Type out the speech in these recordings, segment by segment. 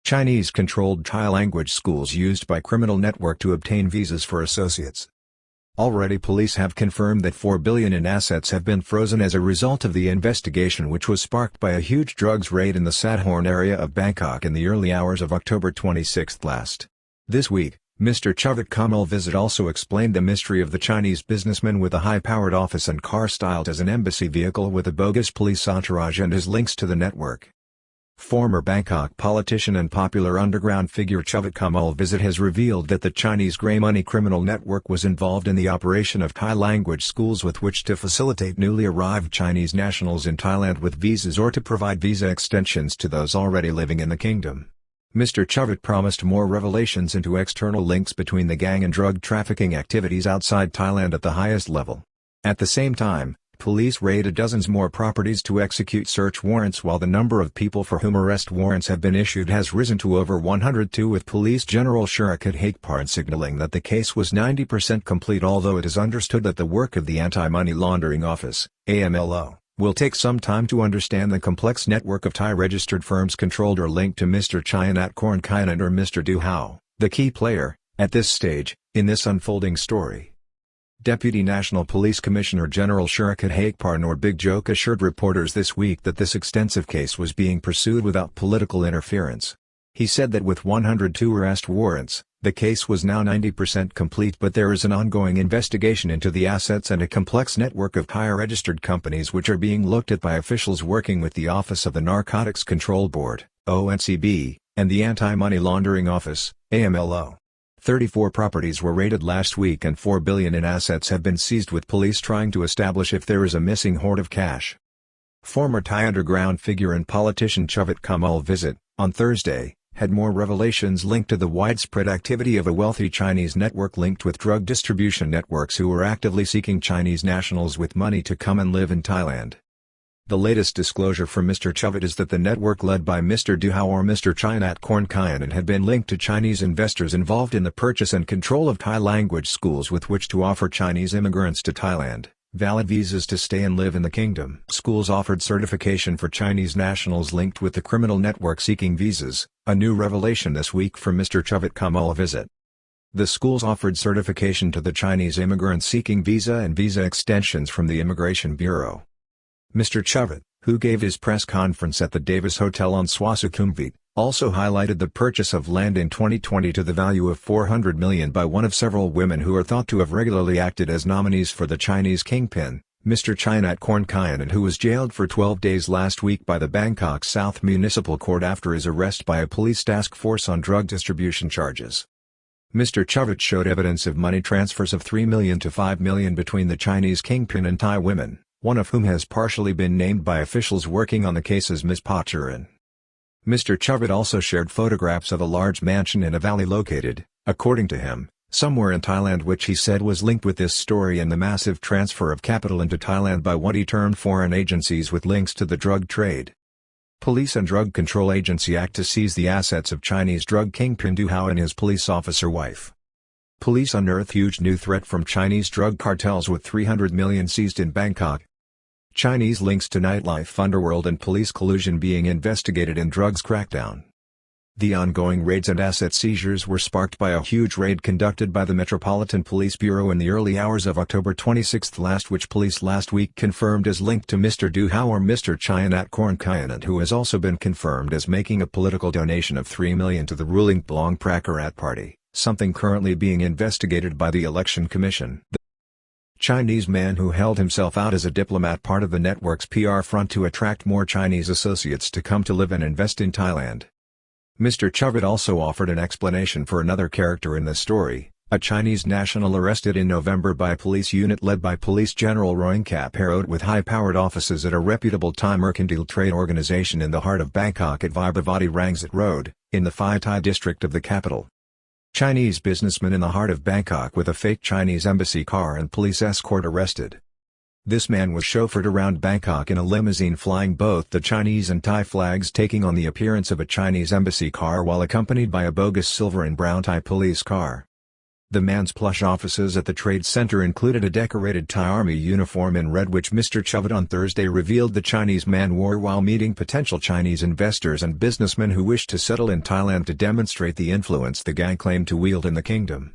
Chinese-controlled Thai language schools used by criminal network to obtain visas for associates. Already police have confirmed that 4 billion in assets have been frozen as a result of the investigation, which was sparked by a huge drugs raid in the Sathorn area of Bangkok in the early hours of October 26 last. This week, Mr. Chuvit Kamolvisit also explained the mystery of the Chinese businessman with a high-powered office and car styled as an embassy vehicle with a bogus police entourage and his links to the network. Former Bangkok politician and popular underground figure Chuvit Kamolvisit has revealed that the Chinese grey money criminal network was involved in the operation of Thai language schools with which to facilitate newly arrived Chinese nationals in Thailand with visas or to provide visa extensions to those already living in the kingdom. Mr. Chuvit promised more revelations into external links between the gang and drug trafficking activities outside Thailand at the highest level. At the same time, police raided dozens more properties to execute search warrants, while the number of people for whom arrest warrants have been issued has risen to over 102, with Police General Chuvit Kamolvisit signaling that the case was 90% complete, although it is understood that the work of the Anti-Money Laundering Office, AMLO, will take some time to understand the complex network of Thai-registered firms controlled or linked to Mr. Sathorn or Mr. Du Hao, the key player, at this stage, in this unfolding story. Deputy National Police Commissioner General Chuvit Kamolvisit Big Joke assured reporters this week that this extensive case was being pursued without political interference. He said that with 102 arrest warrants, the case was now 90% complete, but there is an ongoing investigation into the assets and a complex network of Thai-registered companies which are being looked at by officials working with the Office of the Narcotics Control Board, ONCB, and the Anti-Money Laundering Office, AMLO. 34 properties were raided last week and 4 billion in assets have been seized, with police trying to establish if there is a missing hoard of cash. Former Thai underground figure and politician Chuvit Kamolvisit, on Thursday, had more revelations linked to the widespread activity of a wealthy Chinese network linked with drug distribution networks who were actively seeking Chinese nationals with money to come and live in Thailand. The latest disclosure from Mr. Chuvit is that the network led by Mr. Du Hao or Mr. Sathorn had been linked to Chinese investors involved in the purchase and control of Thai language schools with which to offer Chinese immigrants to Thailand valid visas to stay and live in the kingdom. Schools offered certification for Chinese nationals linked with the criminal network seeking visas, a new revelation this week from Mr. Chuvit Kamolvisit. The schools offered certification to the Chinese immigrants seeking visa and visa extensions from the Immigration Bureau. Mr. Chuvit, who gave his press conference at the Davis Hotel on Sukhumvit, also highlighted the purchase of land in 2020 to the value of 400 million by one of several women who are thought to have regularly acted as nominees for the Chinese kingpin, Mr. Sathorn, and who was jailed for 12 days last week by the Bangkok South Municipal Court after his arrest by a police task force on drug distribution charges. Mr. Chuvit showed evidence of money transfers of 3 million to 5 million between the Chinese kingpin and Thai women, one of whom has partially been named by officials working on the case as Ms. Pacharan. Mr. Chuvit also shared photographs of a large mansion in a valley located, according to him, somewhere in Thailand, which he said was linked with this story and the massive transfer of capital into Thailand by what he termed foreign agencies with links to the drug trade. Police and Drug Control Agency act to seize the assets of Chinese drug kingpin Du Hao and his police officer wife. Police unearth huge new threat from Chinese drug cartels with 300 million seized in Bangkok. Chinese links to nightlife underworld and police collusion being investigated in drugs crackdown. The ongoing raids and asset seizures were sparked by a huge raid conducted by the Metropolitan Police Bureau in the early hours of October 26 last, which police last week confirmed as linked to Mr. Du Hao or Mr. Sathorn, and who has also been confirmed as making a political donation of 3 million to the ruling Blong Prakarat Party, something currently being investigated by the Election Commission. The Chinese man who held himself out as a diplomat, part of the network's PR front to attract more Chinese associates to come to live and invest in Thailand. Mr. Chuvit also offered an explanation for another character in the story, a Chinese national arrested in November by a police unit led by Police General Roingkap Parrot with high-powered offices at a reputable Thai mercantile trade organization in the heart of Bangkok at Vibhavati Rangsit Road, in the Phai Thai district of the capital. Chinese businessman in the heart of Bangkok with a fake Chinese embassy car and police escort arrested. This man was chauffeured around Bangkok in a limousine flying both the Chinese and Thai flags, taking on the appearance of a Chinese embassy car while accompanied by a bogus silver and brown Thai police car. The man's plush offices at the trade center included a decorated Thai army uniform in red which Mr. Chuvit on Thursday revealed the Chinese man wore while meeting potential Chinese investors and businessmen who wished to settle in Thailand to demonstrate the influence the gang claimed to wield in the kingdom.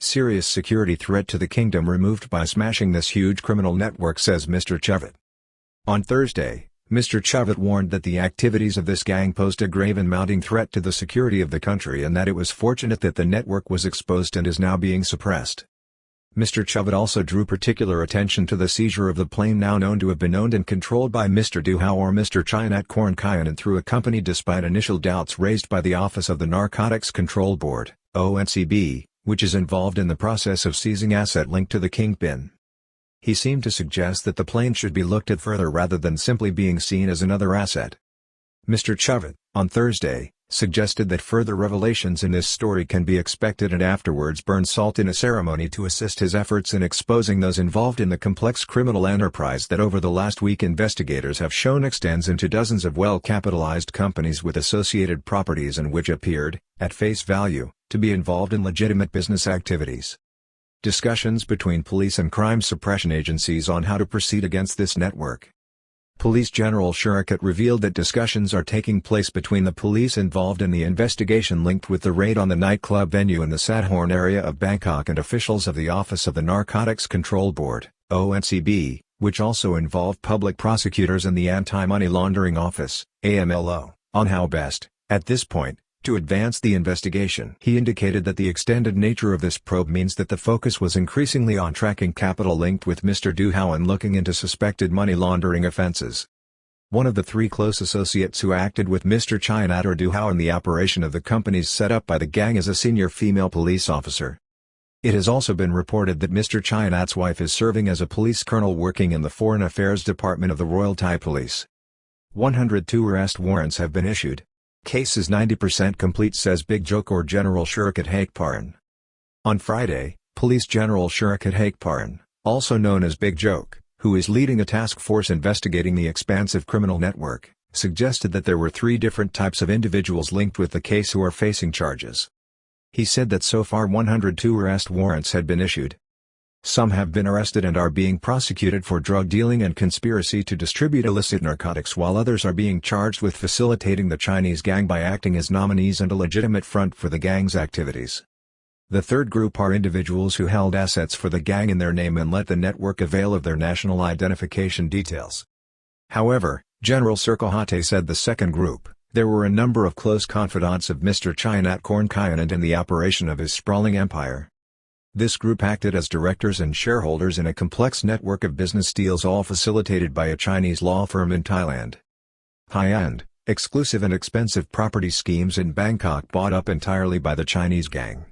Serious security threat to the kingdom removed by smashing this huge criminal network, says Mr. Chuvit. On Thursday, Mr. Chuvit warned that the activities of this gang posed a grave and mounting threat to the security of the country and that it was fortunate that the network was exposed and is now being suppressed. Mr. Chuvit also drew particular attention to the seizure of the plane now known to have been owned and controlled by Mr. Du Hao or Mr. Chayinat Kornkayan through a company despite initial doubts raised by the Office of the Narcotics Control Board, ONCB, which is involved in the process of seizing asset linked to the kingpin. He seemed to suggest that the plane should be looked at further rather than simply being seen as another asset. Mr. Chuvit, on Thursday, suggested that further revelations in this story can be expected and afterwards burned salt in a ceremony to assist his efforts in exposing those involved in the complex criminal enterprise that over the last week investigators have shown extends into dozens of well-capitalized companies with associated properties and which appeared, at face value, to be involved in legitimate business activities. Discussions between police and crime suppression agencies on how to proceed against this network. Police General Shurikat revealed that discussions are taking place between the police involved in the investigation linked with the raid on the nightclub venue in the Sathorn area of Bangkok and officials of the Office of the Narcotics Control Board, ONCB, which also involved public prosecutors and the Anti-Money Laundering Office, AMLO, on how best, at this point, to advance the investigation. He indicated that the extended nature of this probe means that the focus was increasingly on tracking capital linked with Mr. Du Hao and looking into suspected money laundering offenses. One of the three close associates who acted with Mr. Chayinat or Du Hao in the operation of the companies set up by the gang is a senior female police officer. It has also been reported that Mr. Chayinat's wife is serving as a police colonel working in the Foreign Affairs Department of the Royal Thai Police. 102 arrest warrants have been issued. Case is 90% complete, says Big Joke or General Shurikat Hakparan. On Friday, Police General Shurikat Hakparan, also known as Big Joke, who is leading a task force investigating the expansive criminal network, suggested that there were three different types of individuals linked with the case who are facing charges. He said that so far 102 arrest warrants had been issued. Some have been arrested and are being prosecuted for drug dealing and conspiracy to distribute illicit narcotics, while others are being charged with facilitating the Chinese gang by acting as nominees and a legitimate front for the gang's activities. The third group are individuals who held assets for the gang in their name and let the network avail of their national identification details. However, General Surkohate said the second group, there were a number of close confidants of Mr. Chayinat Kornkayan in the operation of his sprawling empire. This group acted as directors and shareholders in a complex network of business deals, all facilitated by a Chinese law firm in Thailand. High-end, exclusive and expensive property schemes in Bangkok bought up entirely by the Chinese gang.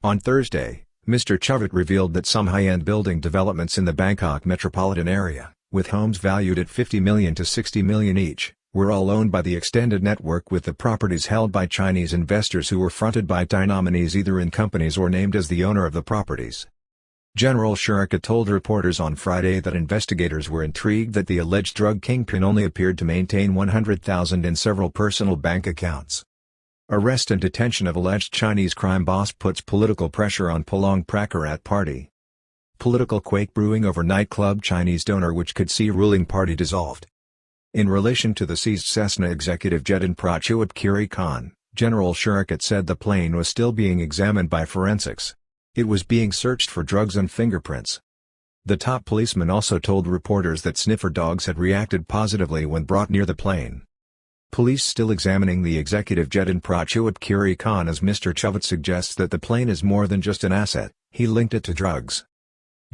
On Thursday, Mr. Chuvit revealed that some high-end building developments in the Bangkok metropolitan area, with homes valued at 50 million to 60 million each, were all owned by the extended network, with the properties held by Chinese investors who were fronted by Thai nominees either in companies or named as the owner of the properties. General Shurikat told reporters on Friday that investigators were intrigued that the alleged drug kingpin only appeared to maintain 100,000 in several personal bank accounts. Arrest and detention of alleged Chinese crime boss puts political pressure on Palong Prakarat Party. Political quake brewing over nightclub Chinese donor which could see ruling party dissolved. In relation to the seized Cessna executive jet in Prachuap Khiri Khan, General Shurikat said the plane was still being examined by forensics. It was being searched for drugs and fingerprints. The top policeman also told reporters that sniffer dogs had reacted positively when brought near the plane. Police still examining the executive jet in Prachuap Khiri Khan, as Mr. Chuvit suggests that the plane is more than just an asset. He linked it to drugs.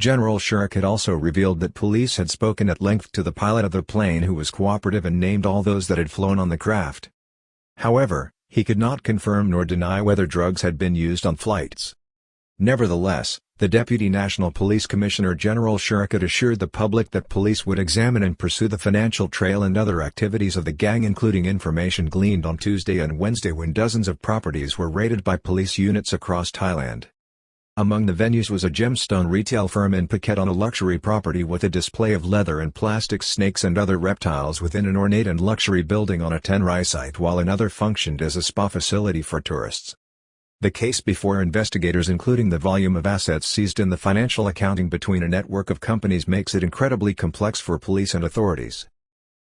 General Shurikat also revealed that police had spoken at length to the pilot of the plane, who was cooperative and named all those that had flown on the craft. However, he could not confirm nor deny whether drugs had been used on flights. Nevertheless, the Deputy National Police Commissioner General Shurikat assured the public that police would examine and pursue the financial trail and other activities of the gang, including information gleaned on Tuesday and Wednesday when dozens of properties were raided by police units across Thailand. Among the venues was a gemstone retail firm in Phuket on a luxury property with a display of leather and plastic snakes and other reptiles within an ornate and luxury building on a Tenrai site, while another functioned as a spa facility for tourists. The case before investigators, including the volume of assets seized in the financial accounting between a network of companies, makes it incredibly complex for police and authorities.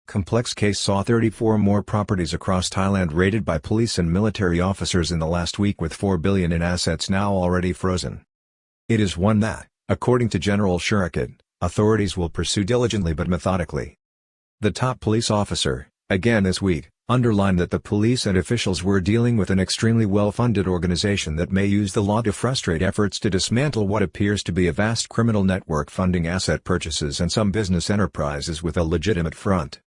Complex case saw 34 more properties across Thailand raided by police and military officers in the last week, with 4 billion in assets now already frozen. It is one that, according to General Chuvit, authorities will pursue diligently but methodically. The top police officer, again this week, underlined that the police and officials were dealing with an extremely well-funded organization that may use the law to frustrate efforts to dismantle what appears to be a vast criminal network funding asset purchases and some business enterprises with a legitimate front.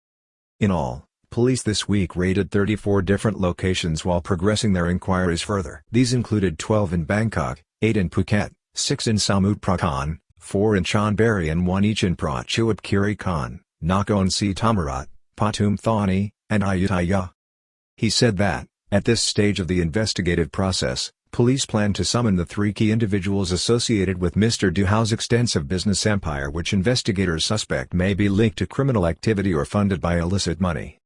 In all, police this week raided 34 different locations while progressing their inquiries further. These included 12 in Bangkok, 8 in Phuket, 6 in Samut Prakan, 4 in Chonburi and 1 each in Prachuap Khiri Khan, Nakhon Si Thammarat, Pathum Thani, and Ayutthaya. He said that, at this stage of the investigative process, police plan to summon the 3 key individuals associated with Mr. Duhao's extensive business empire, which investigators suspect may be linked to criminal activity or funded by illicit money.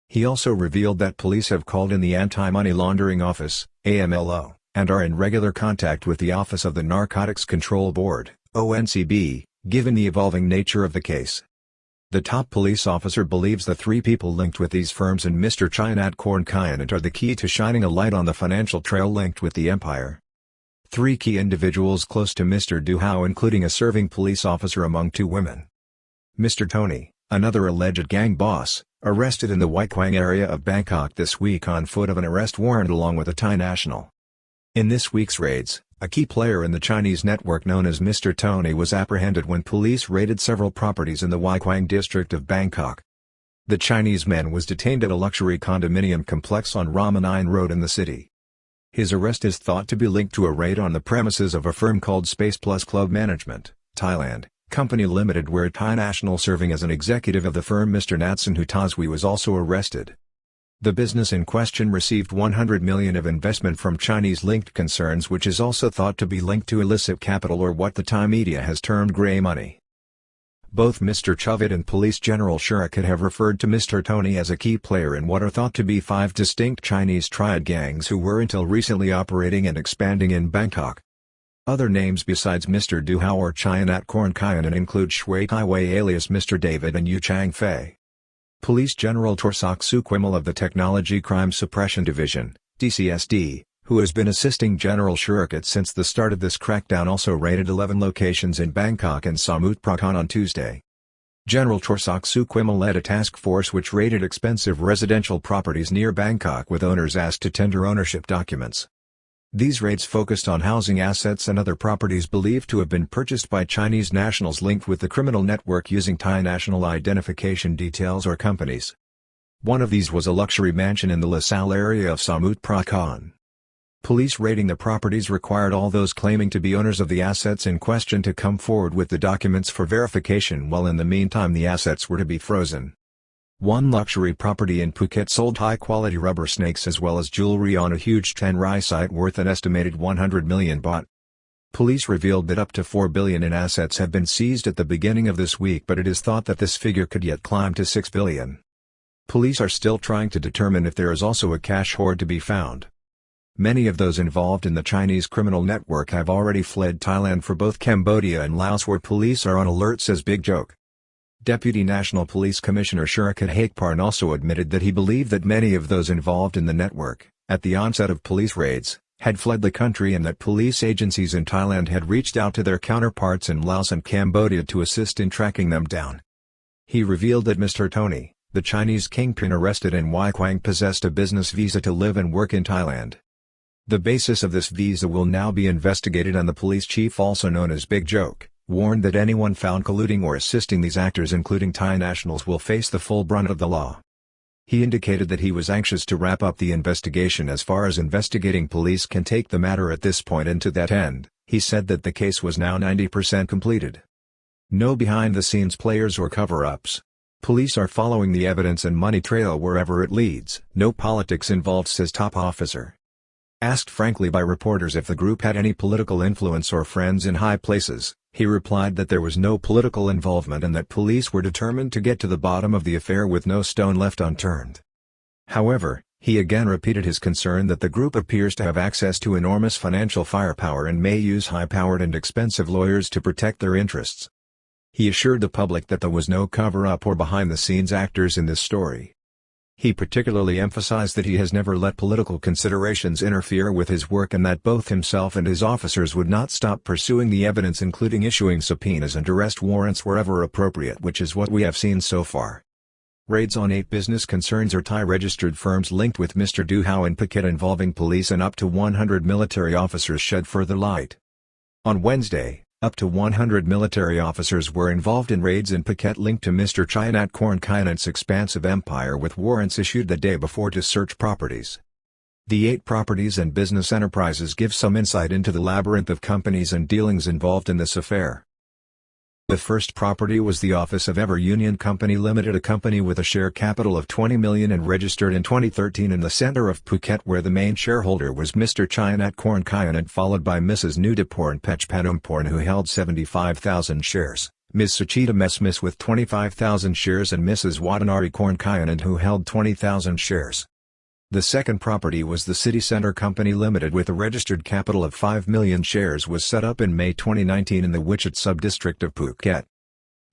He also revealed that police have called in the Anti-Money Laundering Office, AMLO, and are in regular contact with the Office of the Narcotics Control Board, ONCB, given the evolving nature of the case. The top police officer believes the 3 people linked with these firms and Mr. Chayanath Kornkayanant are the key to shining a light on the financial trail linked with the empire. 3 key individuals close to Mr. Duhao, including a serving police officer among 2 women. Mr. Tony, another alleged gang boss, arrested in the Waikwang area of Bangkok this week on foot of an arrest warrant along with a Thai national. In this week's raids, a key player in the Chinese network known as Mr. Tony was apprehended when police raided several properties in the Waikwang district of Bangkok. The Chinese man was detained at a luxury condominium complex on Ramanine Road in the city. His arrest is thought to be linked to a raid on the premises of a firm called Space Plus Club Management, Thailand, Company Limited, where a Thai national serving as an executive of the firm Mr. Natsan Hutaswi was also arrested. The business in question received 100 million of investment from Chinese-linked concerns, which is also thought to be linked to illicit capital, or what the Thai media has termed grey money. Both Mr. Chuvit and Police General Chuvit have referred to Mr. Tony as a key player in what are thought to be 5 distinct Chinese triad gangs who were until recently operating and expanding in Bangkok. Other names besides Mr. Duhao or Chayanath Kornkayanant include Shui Kaiwei alias Mr. David and Yu Chang Fei. Police General Torsak Sukwimal of the Technology Crime Suppression Division, DCSD, who has been assisting General Chuvit since the start of this crackdown, also raided 11 locations in Bangkok and Samut Prakan on Tuesday. General Torsak Sukwimal led a task force which raided expensive residential properties near Bangkok with owners asked to tender ownership documents. These raids focused on housing assets and other properties believed to have been purchased by Chinese nationals linked with the criminal network using Thai national identification details or companies. One of these was a luxury mansion in the LaSalle area of Samut Prakan. Police raiding the properties required all those claiming to be owners of the assets in question to come forward with the documents for verification, while in the meantime the assets were to be frozen. One luxury property in Phuket sold high-quality rubber snakes as well as jewelry on a huge Chiang Rai site worth an estimated 100 million baht. Police revealed that up to 4 billion in assets have been seized at the beginning of this week, but it is thought that this figure could yet climb to 6 billion. Police are still trying to determine if there is also a cash hoard to be found. Many of those involved in the Chinese criminal network have already fled Thailand for both Cambodia and Laos, where police are on alert, says Big Joke. Deputy National Police Commissioner Shurikat Hakparn also admitted that he believed that many of those involved in the network, at the onset of police raids, had fled the country and that police agencies in Thailand had reached out to their counterparts in Laos and Cambodia to assist in tracking them down. He revealed that Mr. Tony, the Chinese kingpin arrested in Waikwang, possessed a business visa to live and work in Thailand. The basis of this visa will now be investigated, and the police chief, also known as Big Joke, warned that anyone found colluding or assisting these actors, including Thai nationals, will face the full brunt of the law. He indicated that he was anxious to wrap up the investigation as far as investigating police can take the matter at this point, and to that end, he said that the case was now 90% completed. No behind-the-scenes players or cover-ups. Police are following the evidence and money trail wherever it leads. No politics involved, says top officer. Asked frankly by reporters if the group had any political influence or friends in high places, he replied that there was no political involvement and that police were determined to get to the bottom of the affair with no stone left unturned. However, He again repeated his concern that the group appears to have access to enormous financial firepower and may use high-powered and expensive lawyers to protect their interests. He assured the public that there was no cover-up or behind-the-scenes actors in this story. He particularly emphasized that he has never let political considerations interfere with his work and that both himself and his officers would not stop pursuing the evidence, including issuing subpoenas and arrest warrants wherever appropriate, which is what we have seen so far. Raids on 8 business concerns or Thai-registered firms linked with Mr. Du Hao in Phuket involving police and up to 100 military officers shed further light. On Wednesday, up to 100 military officers were involved in raids in Phuket linked to Mr. Chayanakornkayanant's expansive empire, with warrants issued the day before to search properties. The 8 properties and business enterprises give some insight into the labyrinth of companies and dealings involved in this affair. The first property was the office of Ever Union Company Limited, a company with a share capital of 20 million and registered in 2013 in the centre of Phuket, where the main shareholder was Mr. Chayanakornkayanant, followed by Mrs. Nudaporn Pechpanumporn, who held 75,000 shares, Ms. Suchita Mesmis with 25,000 shares and Mrs. Watanari Kornkayanant, who held 20,000 shares. The second property was the City Centre Company Limited, with a registered capital of 5 million shares, was set up in May 2019 in the Wichit sub-district of Phuket.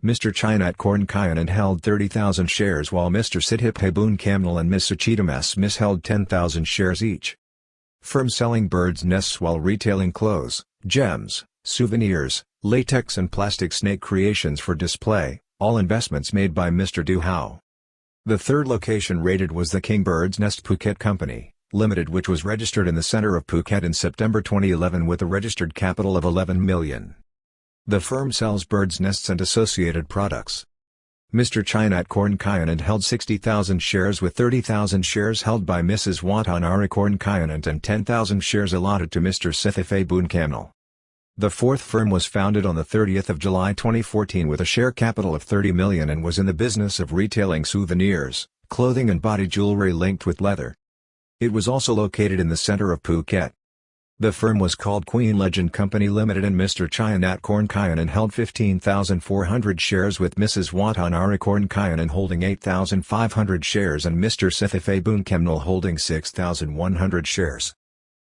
Mr. Chayanakornkayanant held 30,000 shares while Mr. Sithiphabun Kamnal and Ms. Suchita Mesmis held 10,000 shares each. Firm selling birds' nests while retailing clothes, gems, souvenirs, latex and plastic snake creations for display, all investments made by Mr. Du Hao. The third location raided was the King Bird's Nest Phuket Company Limited, which was registered in the centre of Phuket in September 2011 with a registered capital of 11 million. The firm sells birds' nests and associated products. Mr. Chayanakornkayanant held 60,000 shares, with 30,000 shares held by Mrs. Watanari Kornkayanant and 10,000 shares allotted to Mr. Sithiphabun Kamnal. The fourth firm was founded on the 30th of July 2014 with a share capital of 30 million and was in the business of retailing souvenirs, clothing and body jewelry linked with leather. It was also located in the centre of Phuket. The firm was called Queen Legend Company Limited, and Mr. Chayanakornkayanant held 15,400 shares, with Mrs. Watanari Kornkayanant holding 8,500 shares and Mr. Sithiphabun Kamnal holding 6,100 shares.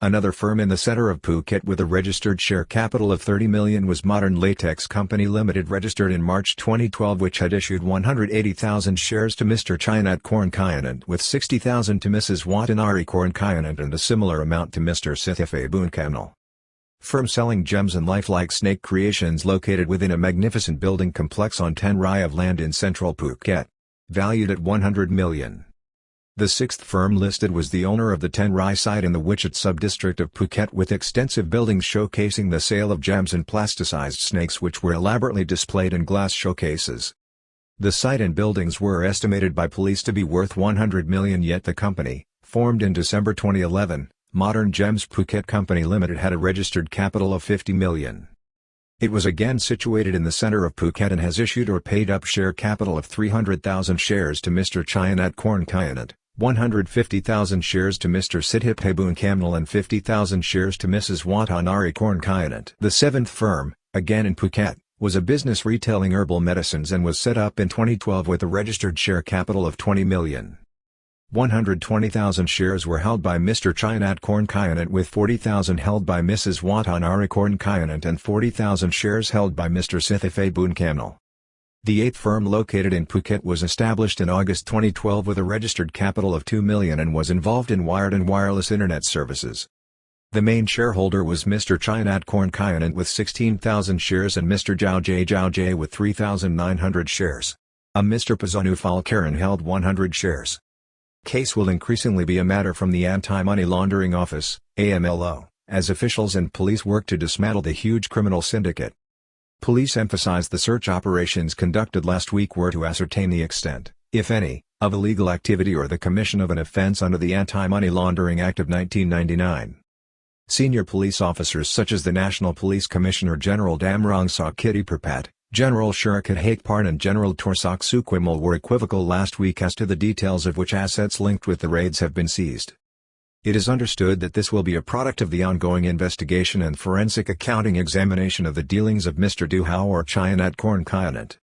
Another firm in the centre of Phuket with a registered share capital of 30 million was Modern Latex Company Limited, registered in March 2012, which had issued 180,000 shares to Mr. Chayanakornkayanant, with 60,000 to Mrs. Watanari Kornkayanant and a similar amount to Mr. Sithiphabun Kamnal. Firm selling gems and lifelike snake creations located within a magnificent building complex on 10 rai of land in central Phuket. Valued at 100 million. The sixth firm listed was the owner of the 10 rai site in the Wichit sub-district of Phuket, with extensive buildings showcasing the sale of gems and plasticized snakes, which were elaborately displayed in glass showcases. The site and buildings were estimated by police to be worth 100 million, yet the company, formed in December 2011, Modern Gems Phuket Company Limited, had a registered capital of 50 million. It was again situated in the centre of Phuket and has issued or paid up share capital of 300,000 shares to Mr. Chayanakornkayanant, 150,000 shares to Mr. Sithiphabun Kamnal and 50,000 shares to Mrs. Watanari Kornkayanant. The seventh firm, again in Phuket, was a business retailing herbal medicines and was set up in 2012 with a registered share capital of 20 million. 120,000 shares were held by Mr. Chayanakornkayanant, with 40,000 held by Mrs. Watanari Kornkayanant and 40,000 shares held by Mr. Sithiphabun Kamnal. The eighth firm, located in Phuket, was established in August 2012 with a registered capital of 2 million and was involved in wired and wireless internet services. The main shareholder was Mr. Chayanakornkayanant with 16,000 shares and Mr. Zhao with 3,900 shares. A Mr. Pazanu Falkaran held 100 shares. Case will increasingly be a matter from the Anti-Money Laundering Office, AMLO, as officials and police work to dismantle the huge criminal syndicate. Police emphasized the search operations conducted last week were to ascertain the extent, if any, of illegal activity or the commission of an offense under the Anti-Money Laundering Act of 1999. Senior police officers such as the National Police Commissioner General Damrong Sakiti Prapat, General Shurikat Hakparn and General Torsak Sukwimal were equivocal last week as to the details of which assets linked with the raids have been seized. It is understood that this will be a product of the ongoing investigation and forensic accounting examination of the dealings of Mr. Du Hao or Chayanakornkayanant.